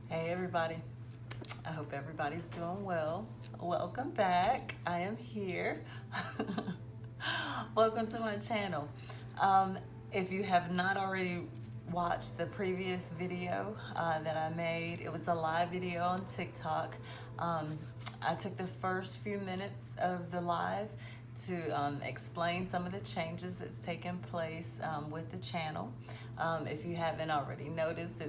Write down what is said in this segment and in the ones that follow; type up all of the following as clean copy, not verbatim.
Hey everybody, I hope everybody's doing well. Welcome back. I am here. Welcome to my channel. If you have not already watched the previous video that I made, it was a live video on TikTok. I took the first few minutes of the live to explain some of the changes that's taken place with the channel. If you haven't already noticed,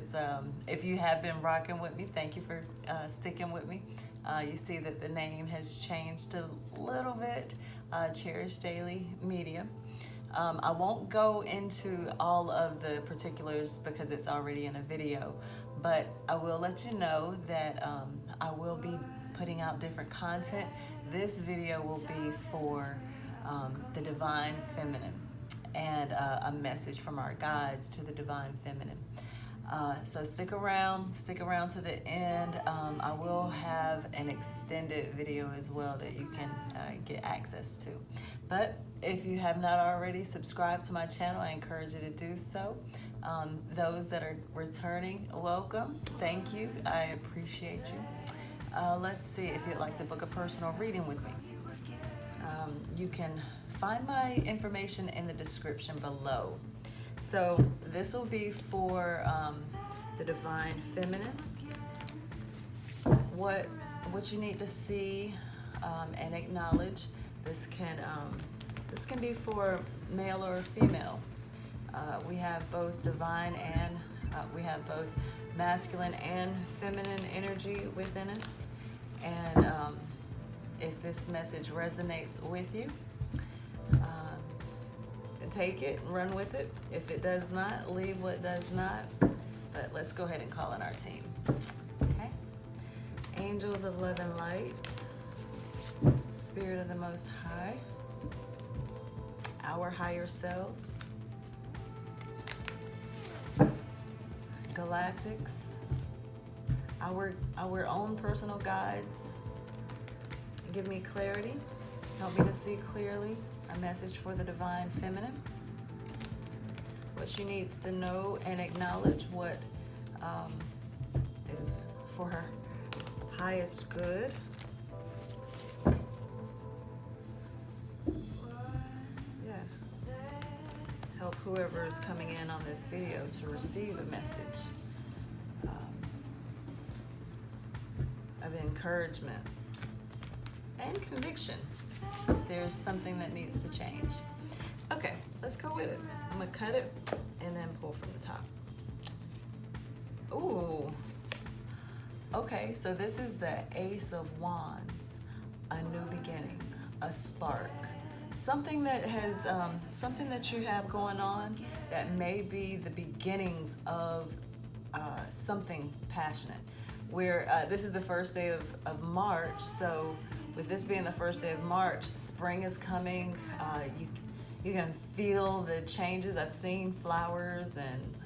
if you have been rocking with me, thank you for sticking with me. You see that the name has changed a little bit, Cherish Daily Media. I won't go into all of the particulars because it's already in a video, but I will let you know that I will be putting out different content. This video will be for the Divine Feminine and a message from our guides to the Divine Feminine. So stick around to the end. I will have an extended video as well that you can get access to. But if you have not already subscribed to my channel, I encourage you to do so. Those that are returning, welcome. Thank you. I appreciate you. Let's see if you'd like to book a personal reading with me. You can find my information in the description below. So this will be for the Divine Feminine. What you need to see and acknowledge. This can be for male or female. We have both divine and we have both masculine and feminine energy within us. And if this message resonates with you, take it and run with it. If it does not, leave what does not. But let's go ahead and call in our team. Okay? Angels of love and light, Spirit of the Most High, our higher selves, galactics, our own personal guides. Give me clarity. Help me to see clearly. A message for the Divine Feminine. What she needs to know and acknowledge, what is for her highest good. Yeah. Help whoever is coming in on this video to receive a message of encouragement and conviction. There's something that needs to change. Okay, let's go with it. I'm gonna cut it and then pull from the top. Ooh. Okay, so this is the Ace of Wands, a new beginning, a spark, something that has something that you have going on that may be the beginnings of something passionate. Where this is the first day of March, so with this being the first day of March, spring is coming. You can feel the changes. I've seen flowers and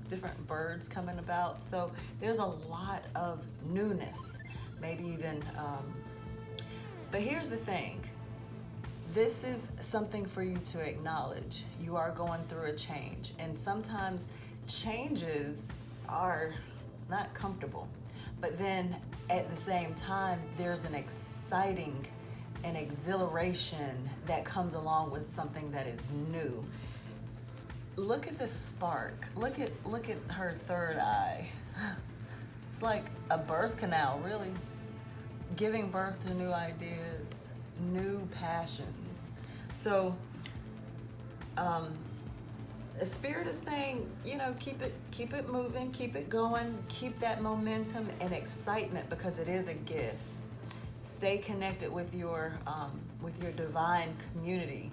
different birds coming about. So there's a lot of newness, maybe even. But here's the thing. This is something for you to acknowledge. You are going through a change. And sometimes changes are not comfortable. But then at the same time, there's an exciting and exhilaration that comes along with something that is new. Look at this spark. Look at her third eye. It's like a birth canal, really. Giving birth to new ideas, new passions. So the Spirit is saying, you know, keep it moving, keep it going, keep that momentum and excitement because it is a gift. Stay connected with your divine community,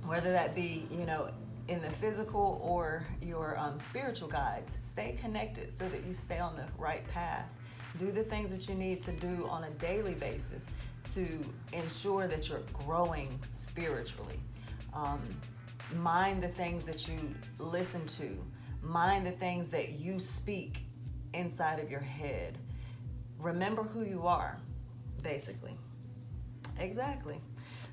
whether that be, you know, in the physical or your spiritual guides. Stay connected so that you stay on the right path. Do the things that you need to do on a daily basis to ensure that you're growing spiritually. Mind the things that you listen to. Mind the things that you speak inside of your head. Remember who you are, basically. Exactly.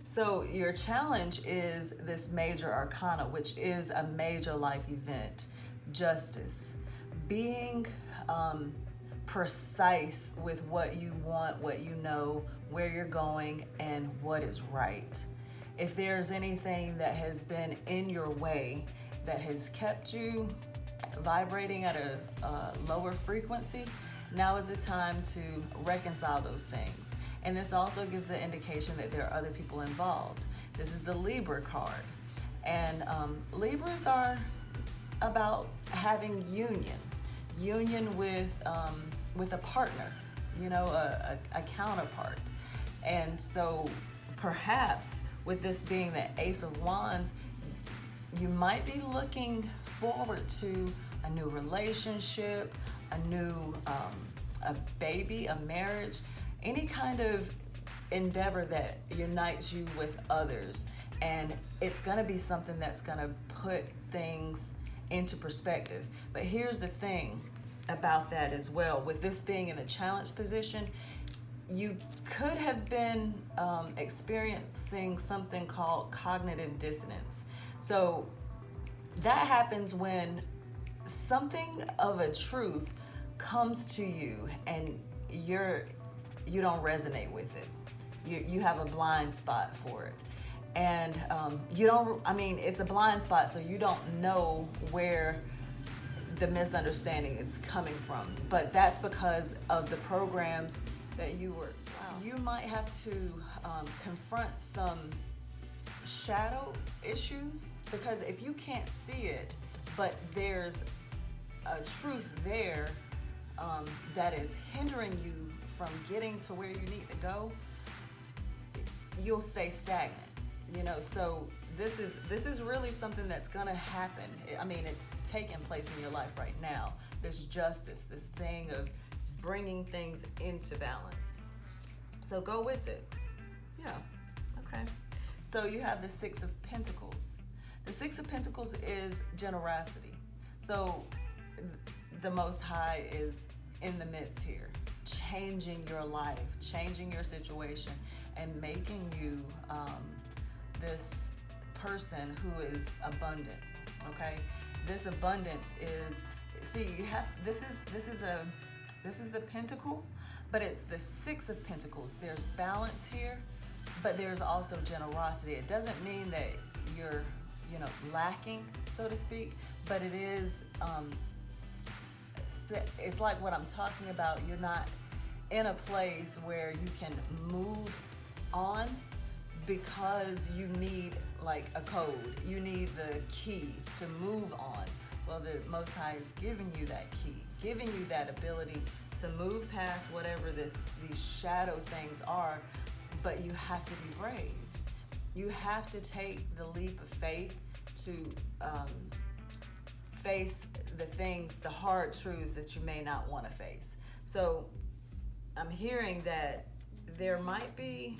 So your challenge is this major arcana, which is a major life event, justice. being precise with what you want, what you know, where you're going, and what is right. If there's anything that has been in your way that has kept you vibrating at a lower frequency, now is the time to reconcile those things. And this also gives the indication that there are other people involved. This is the Libra card. And Libras are about having union with a partner, you know, a counterpart. And so perhaps with this being the Ace of Wands, you might be looking forward to a new relationship, a new a baby, a marriage, any kind of endeavor that unites you with others. And it's going to be something that's going to put things into perspective. But here's the thing about that as well. With this being in the challenge position, you could have been experiencing something called cognitive dissonance. So that happens when something of a truth comes to you and you don't resonate with it. You have a blind spot for it. And it's a blind spot, so you don't know where the misunderstanding is coming from. But that's because of the programs that you might have to confront some shadow issues, because if you can't see it, but there's a truth there that is hindering you from getting to where you need to go, you'll stay stagnant. You know, so this is really something that's gonna happen. I mean, it's taking place in your life right now. This justice, this thing of bringing things into balance. So go with it. Yeah, okay. So you have the Six of Pentacles. The Six of Pentacles is generosity. So the Most High is in the midst here, changing your life, changing your situation, and making you this person who is abundant. Okay, this abundance is, this is the Pentacle, but it's the Six of Pentacles. There's balance here, but there's also generosity. It doesn't mean that you're lacking, so to speak, but it is it's like what I'm talking about. You're not in a place where you can move on because you need like a code. You need the key to move on. Well, the Most High is giving you that key, giving you that ability to move past whatever these shadow things are, but you have to be brave. You have to take the leap of faith to face the things, the hard truths that you may not want to face. So I'm hearing that there might be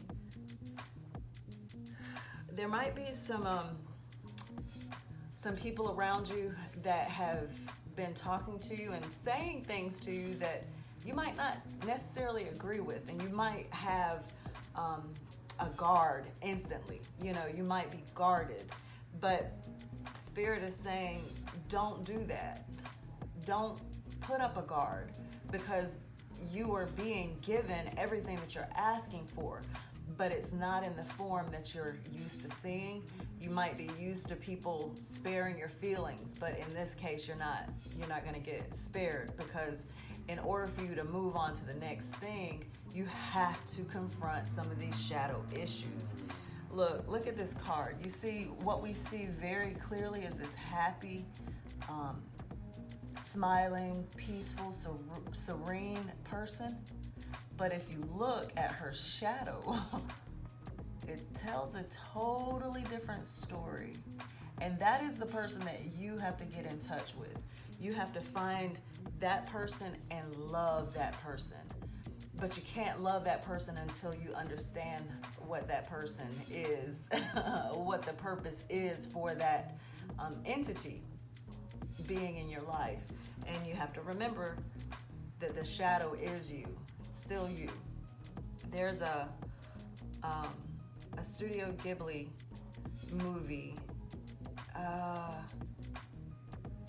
some people around you that have been talking to you and saying things to you that you might not necessarily agree with, and you might have a guard instantly. You might be guarded, but Spirit is saying, don't do that. Don't put up a guard, because you are being given everything that you're asking for, but it's not in the form that you're used to seeing. You might be used to people sparing your feelings, but in this case, you're not going to get spared, because in order for you to move on to the next thing, you have to confront some of these shadow issues. Look at this card. You see, what we see very clearly is this happy, smiling, peaceful, serene person. But if you look at her shadow, it tells a totally different story. And that is the person that you have to get in touch with. You have to find that person and love that person. But you can't love that person until you understand what that person is, what the purpose is for that entity being in your life. And you have to remember that the shadow is you. It's still you. There's a Studio Ghibli movie.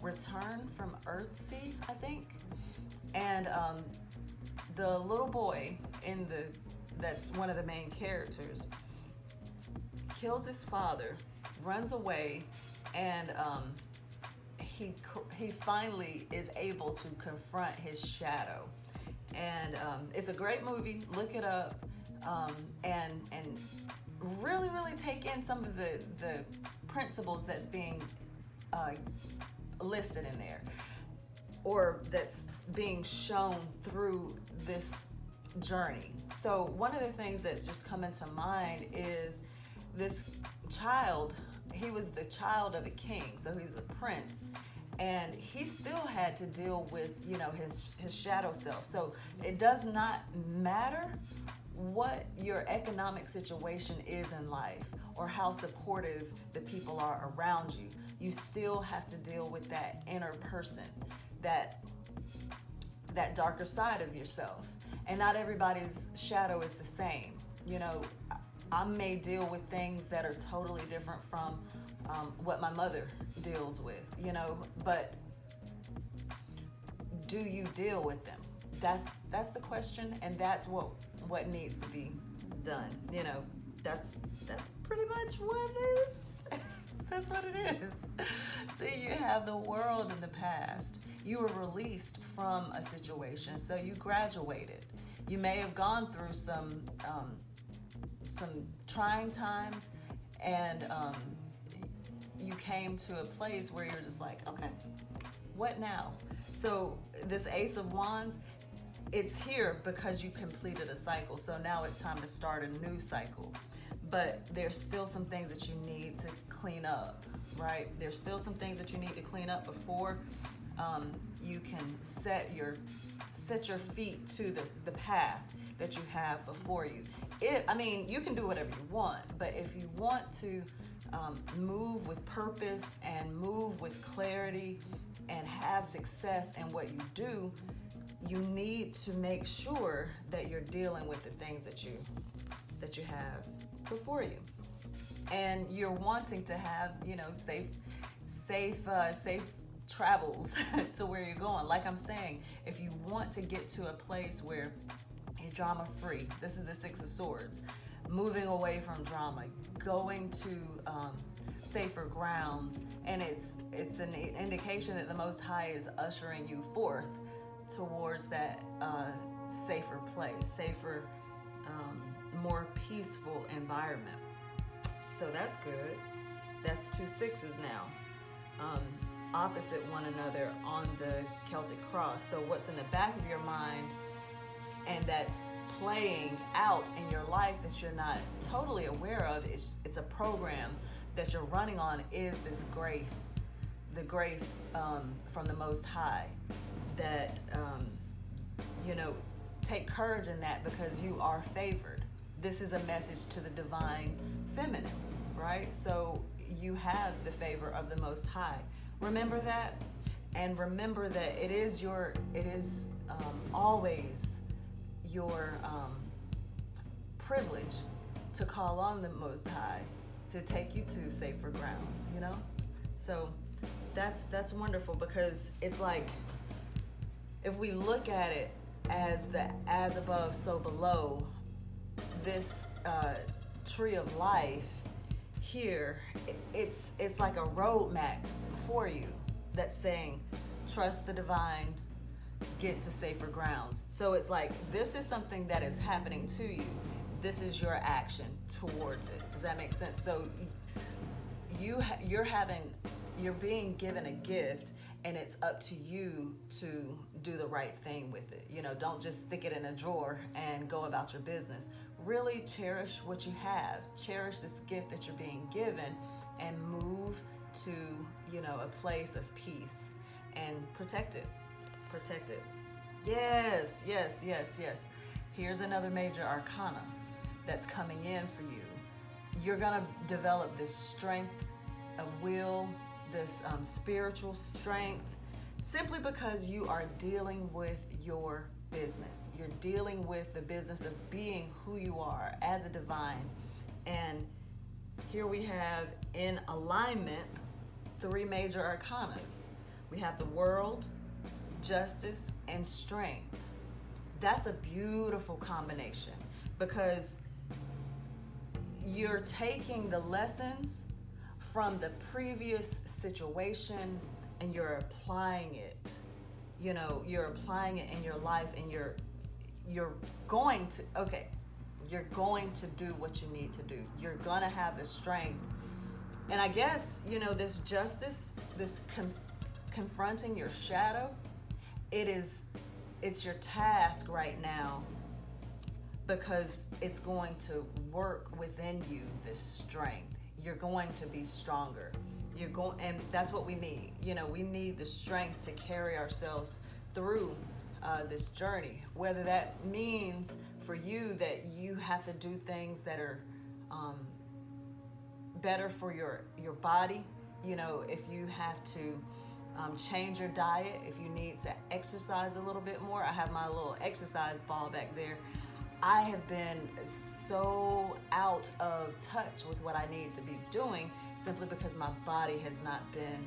return from Earthsea, I think. And the little boy that's one of the main characters, kills his father, runs away, and he finally is able to confront his shadow. And it's a great movie. Look it up, and really, really take in some of the principles that's being listed in there, or that's being shown through this journey. So one of the things that's just coming to mind is this child. He was the child of a king, so he's a prince, and he still had to deal with, you know, his shadow self. So it does not matter what your economic situation is in life or how supportive the people are around you. You still have to deal with that inner person, that darker side of yourself. And not everybody's shadow is the same. You know, I may deal with things that are totally different from what my mother deals with, you know, but do you deal with them? That's the question, and that's what needs to be done. You know, that's pretty much what it is. That's what it is. See, you have the world in the past. You were released from a situation, so you graduated. You may have gone through some trying times, and you came to a place where you're just like, okay, what now? So this Ace of Wands, it's here because you completed a cycle. So now it's time to start a new cycle. But there's still some things that you need to clean up, right? There's still some things that you need to clean up before you can set your feet to the path that you have before you. You can do whatever you want, but if you want to move with purpose and move with clarity and have success in what you do, you need to make sure that you're dealing with the things that you have before you, and you're wanting to have, you know, safe travels to where you're going. Like I'm saying, if you want to get to a place where you're drama free, this is the Six of Swords, moving away from drama, going to safer grounds, and it's an indication that the Most High is ushering you forth towards that safer place, safer, more peaceful environment. So that's good. That's 2 sixes now, opposite one another on the Celtic cross. So what's in the back of your mind and that's playing out in your life that you're not totally aware of, it's a program that you're running on, is this grace, the grace from the Most High, that take courage in that, because you are favored. This is a message to the divine feminine, right? So you have the favor of the Most High. Remember that, and remember that it is always your privilege to call on the Most High to take you to safer grounds, you know? So that's wonderful, because it's like, if we look at it as the as above, so below, this tree of life here, it's like a roadmap for you that's saying, trust the divine, get to safer grounds. So it's like, this is something that is happening to you. This is your action towards it. Does that make sense? So you're being given a gift, and it's up to you to do the right thing with it. You know, don't just stick it in a drawer and go about your business. Really cherish what you have. Cherish this gift that you're being given, and move to, a place of peace, and protect it. Protect it. Yes, yes, yes, yes. Here's another major arcana that's coming in for you. You're gonna develop this strength of will, this spiritual strength, simply because you are dealing with your business. You're dealing with the business of being who you are as a divine. And here we have, in alignment, 3 major arcanas. We have the World, Justice, and Strength. That's a beautiful combination because you're taking the lessons from the previous situation and you're applying it. You know, you're applying it in your life, and you're going to, you're going to do what you need to do. You're going to have the strength. And I guess, you know, this justice, this confronting your shadow, it's your task right now, because it's going to work within you, this strength. You're going to be stronger. And that's what we need. You know, we need the strength to carry ourselves through this journey. Whether that means for you that you have to do things that are better for your body. You know, if you have to change your diet, if you need to exercise a little bit more. I have my little exercise ball back there. I have been so out of touch with what I need to be doing simply because my body has not been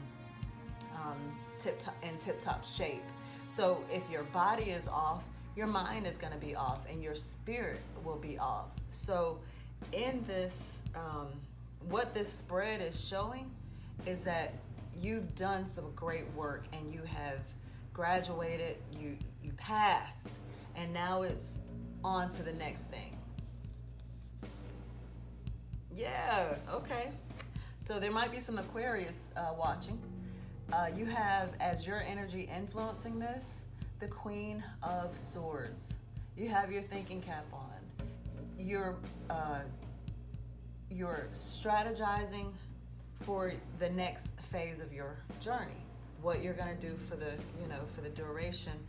in tip-top shape. So if your body is off, your mind is going to be off and your spirit will be off. So in this, what this spread is showing is that you've done some great work and you have graduated, you passed, and now it's on to the next thing. Yeah, okay. So there might be some Aquarius watching. You have, as your energy influencing this, the Queen of Swords. You have your thinking cap on. You're strategizing for the next phase of your journey. What you're going to do for the, you know, for the duration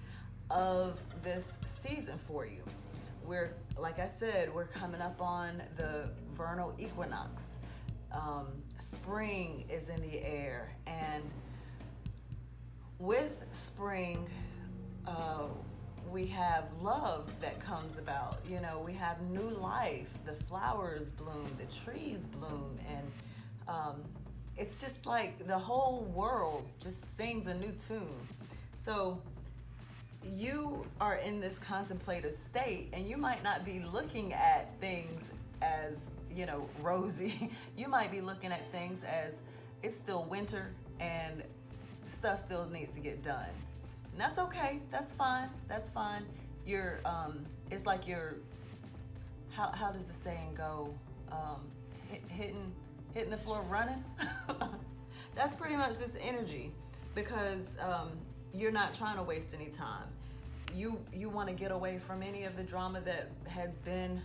of this season for you. We're, like I said, we're coming up on the vernal equinox. Spring is in the air, and with spring, we have love that comes about. You know, we have new life. The flowers bloom, the trees bloom, and it's just like the whole world just sings a new tune. So you are in this contemplative state, and you might not be looking at things as, you know, rosy. You might be looking at things as it's still winter and stuff still needs to get done. And that's okay. That's fine. That's fine. You're, it's like you're, how does the saying go? Hitting the floor running. That's pretty much this energy, because you're not trying to waste any time. You want to get away from any of the drama that has been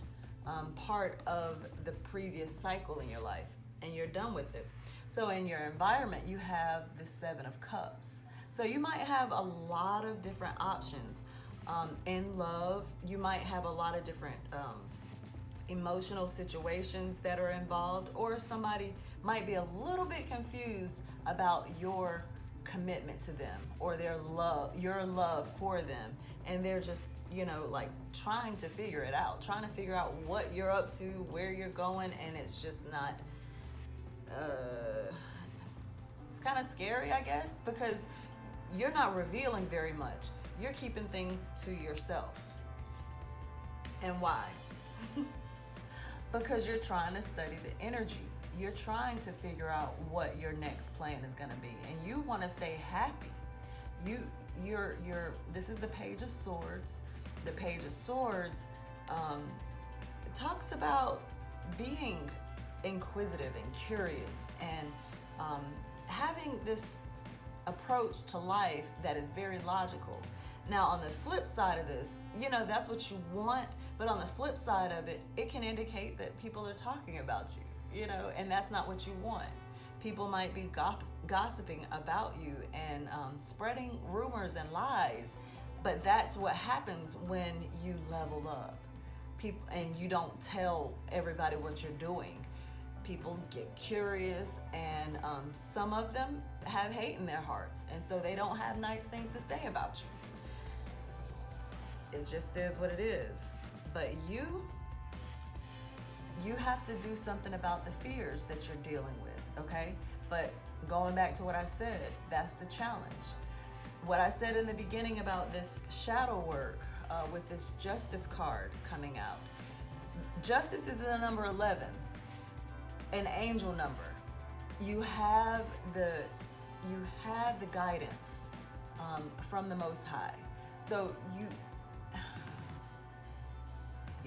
part of the previous cycle in your life, and you're done with it. So in your environment, you have the Seven of Cups. So you might have a lot of different options. In love, you might have a lot of different emotional situations that are involved, or somebody might be a little bit confused about your commitment to them, or their love, your love for them, and they're just, you know, like trying to figure it out, trying to figure out what you're up to, where you're going, and it's just not, it's kind of scary, I guess, because you're not revealing very much. You're keeping things to yourself. And why? Because you're trying to study the energy. You're trying to figure out what your next plan is going to be, and you want to stay happy. This is the Page of Swords. The Page of Swords it talks about being inquisitive and curious, and having this approach to life that is very logical. Now, on the flip side of this, you know, that's what you want, but on the flip side of it, it can indicate that people are talking about you. You know, and that's not what you want. People might be gossiping about you and spreading rumors and lies, but that's what happens when you level up. People, and you don't tell everybody what you're doing. People get curious, and some of them have hate in their hearts, and so they don't have nice things to say about you. It just is what it is. But you have to do something about the fears that you're dealing with, okay? But going back to what I said, that's the challenge. what I said in the beginning about this shadow work with this Justice card coming out. Justice is the number 11, an angel number. You have the guidance from the Most High. So you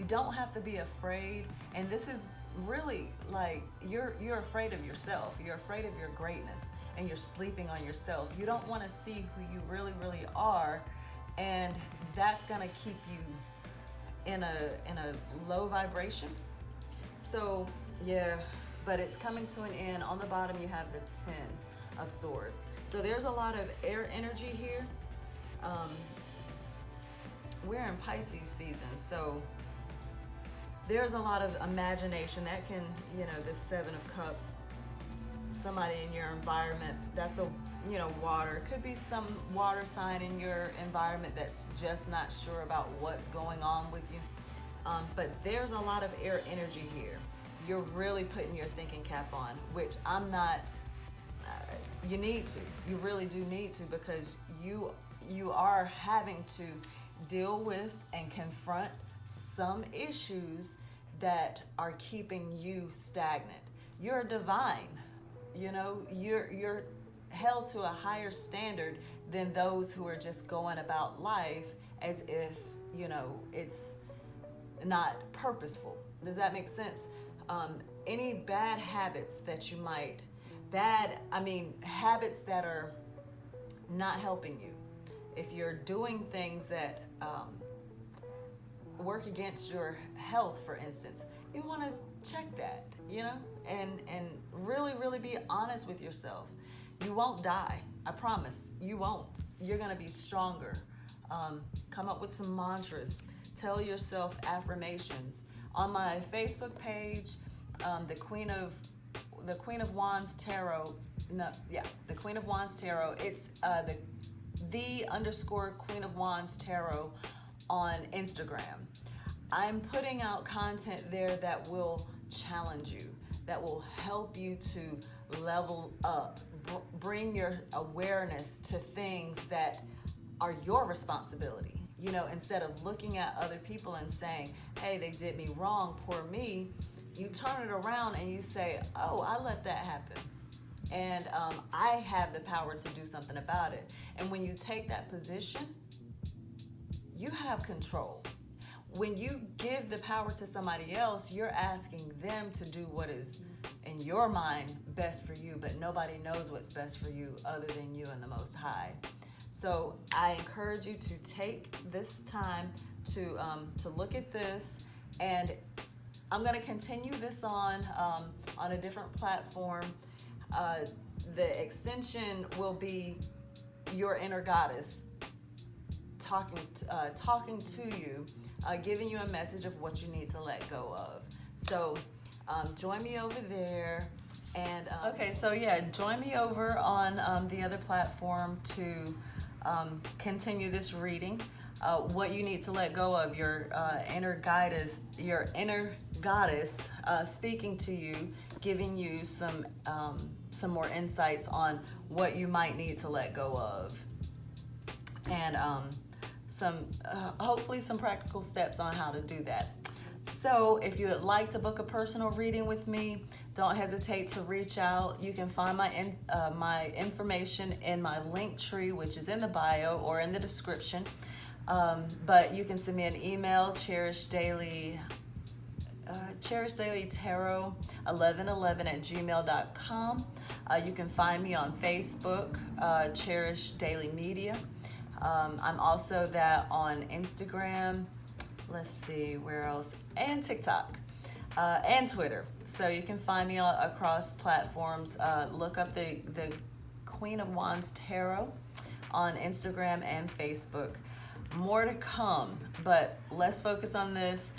don't have to be afraid. And this is really like you're afraid of yourself. You're afraid of your greatness, and you're sleeping on yourself. You don't want to see who you really, really are, and that's gonna keep you in a low vibration. So yeah, but it's coming to an end. On the bottom you have the 10 of Swords. So there's a lot of air energy here. We're in Pisces season, so there's a lot of imagination that can, you know, the 7 of Cups, somebody in your environment, that's a, you know, water. It could be some water sign in your environment that's just not sure about what's going on with you. But there's a lot of air energy here. You're really putting your thinking cap on, which I'm not. You need to. You really do need to, because you are having to deal with and confront some issues that are keeping you stagnant. You're divine. You know, you're held to a higher standard than those who are just going about life as if, you know, it's not purposeful. Does that make sense? Any bad habits that you might, habits that are not helping you. If you're doing things that work against your health, for instance, you want to check that, you know, and really, really be honest with yourself. You won't die. I promise. You won't. You're going to be stronger. Come up with some mantras. Tell yourself affirmations. On my Facebook page, the Queen of Wands Tarot. The Queen of Wands Tarot. It's the _ Queen of Wands Tarot on Instagram. I'm putting out content there that will challenge you, that will help you to level up, bring your awareness to things that are your responsibility. You know, instead of looking at other people and saying, hey, they did me wrong, poor me, you turn it around and you say, oh, I let that happen. And I have the power to do something about it. And when you take that position, you have control. When you give the power to somebody else, you're asking them to do what is, in your mind, best for you, but nobody knows what's best for you other than you and the Most High. So I encourage you to take this time to look at this, and I'm going to continue this on a different platform. The extension will be Yourinnergoddess, talking to you, giving you a message of what you need to let go of. So join me over there. And okay, so yeah, join me over on the other platform to continue this reading. What you need to let go of, your inner goddess speaking to you, giving you some more insights on what you might need to let go of, and hopefully some practical steps on how to do that. So if you would like to book a personal reading with me, don't hesitate to reach out. You can find my information in my link tree, which is in the bio or in the description. But you can send me an email, Cherish Daily Tarot 1111@gmail.com. You can find me on Facebook, Cherish Daily Media. I'm also that on Instagram. Let's see, where else? And TikTok and Twitter. So you can find me across platforms. Look up the Queen of Wands Tarot on Instagram and Facebook. More to come, but let's focus on this.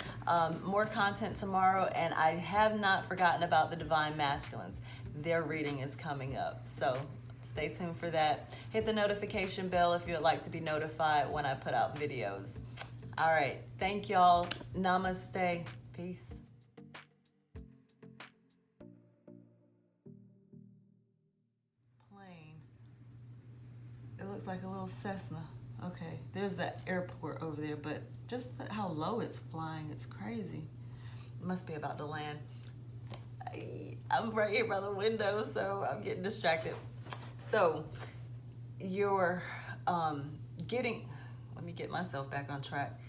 More content tomorrow, and I have not forgotten about the Divine Masculines. Their reading is coming up, so stay tuned for that. Hit the notification bell if you would like to be notified when I put out videos. All right, thank y'all. Namaste. Peace. Plain. It looks looks like a little Cessna. Okay, there's the airport over there, but just how low it's flying, it's crazy. It must be about to land. I'm right here by the window, so I'm getting distracted. So you're getting, let me get myself back on track.